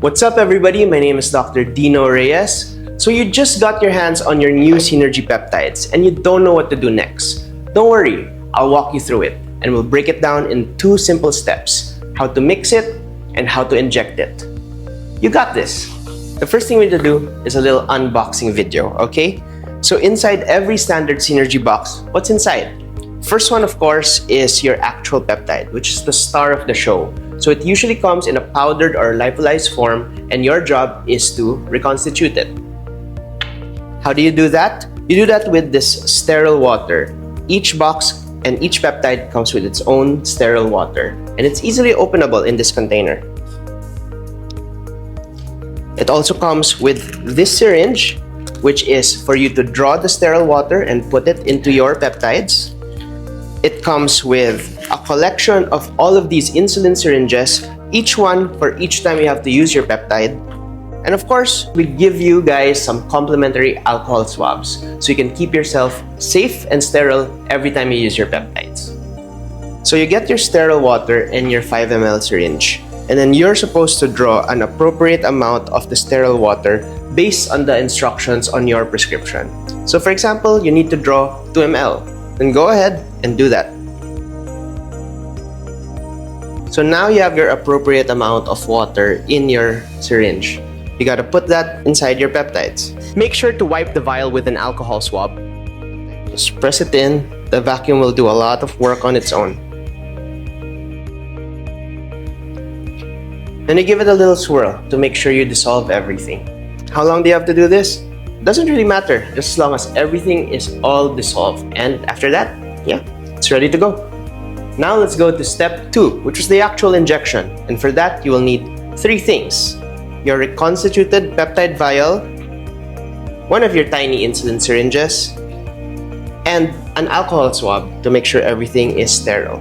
What's up everybody, my name is Dr. Dino Reyes. So you just got your hands on your new Synergy Peptides and you don't know what to do next. Don't worry, I'll walk you through it and we'll break it down in 2 simple steps: how to mix it and how to inject it. You got this. The first thing we need to do is a little unboxing video, okay? So inside every standard Synergy box, what's inside? First one, of course, is your actual peptide, which is the star of the show. So it usually comes in a powdered or lyophilized form, and your job is to reconstitute it. How do you do that? You do that with this sterile water. Each box and each peptide comes with its own sterile water, and it's easily openable in this container. It also comes with this syringe, which is for you to draw the sterile water and put it into your peptides. It comes with a collection of all of these insulin syringes, each one for each time you have to use your peptide. And of course, we give you guys some complimentary alcohol swabs so you can keep yourself safe and sterile every time you use your peptides. So you get your sterile water in your 5 ml syringe, and then you're supposed to draw an appropriate amount of the sterile water based on the instructions on your prescription. So for example, you need to draw 2 ml. Then go ahead and do that. So now you have your appropriate amount of water in your syringe. You gotta put that inside your peptides. Make sure to wipe the vial with an alcohol swab. Just press it in. The vacuum will do a lot of work on its own. Then you give it a little swirl to make sure you dissolve everything. How long do you have to do this? Doesn't really matter, just as long as everything is all dissolved. And after that, yeah, it's ready to go. Now let's go to step 2, which is the actual injection. And for that, you will need 3 things: your reconstituted peptide vial, one of your tiny insulin syringes, and an alcohol swab to make sure everything is sterile.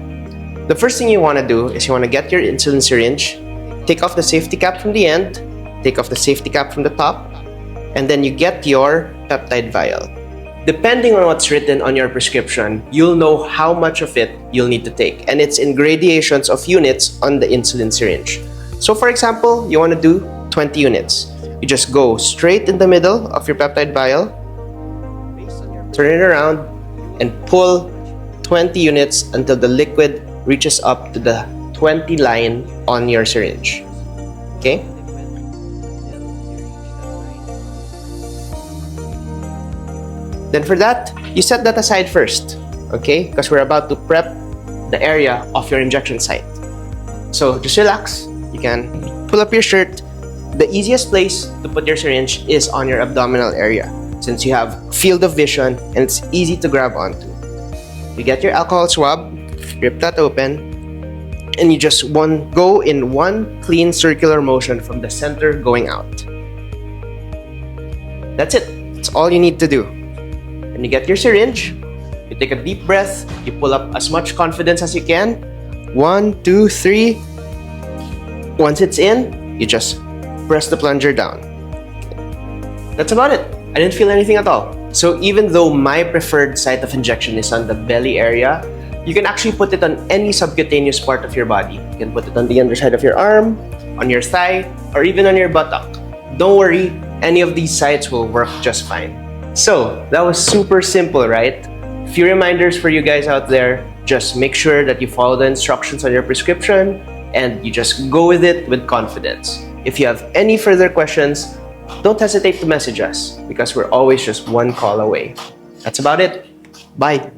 The first thing you want to do is you want to get your insulin syringe, take off the safety cap from the end, take off the safety cap from the top, and then you get your peptide vial. Depending on what's written on your prescription, you'll know how much of it you'll need to take, and it's in gradations of units on the insulin syringe. So for example, you want to do 20 units. You just go straight in the middle of your peptide vial, turn it around, and pull 20 units until the liquid reaches up to the 20 line on your syringe. Okay? Then for that, you set that aside first, okay? Because we're about to prep the area of your injection site. So just relax. You can pull up your shirt. The easiest place to put your syringe is on your abdominal area, since you have field of vision and it's easy to grab onto. You get your alcohol swab, rip that open, and you just go in one clean circular motion from the center going out. That's it. That's all you need to do. And you get your syringe, you take a deep breath, you pull up as much confidence as you can. 1, 2, 3. Once it's in, you just press the plunger down. That's about it. I didn't feel anything at all. So even though my preferred site of injection is on the belly area, you can actually put it on any subcutaneous part of your body. You can put it on the underside of your arm, on your thigh, or even on your buttock. Don't worry, any of these sites will work just fine. So, that was super simple, right? A few reminders for you guys out there. Just make sure that you follow the instructions on your prescription and you just go with it with confidence. If you have any further questions, don't hesitate to message us because we're always just one call away. That's about it. Bye!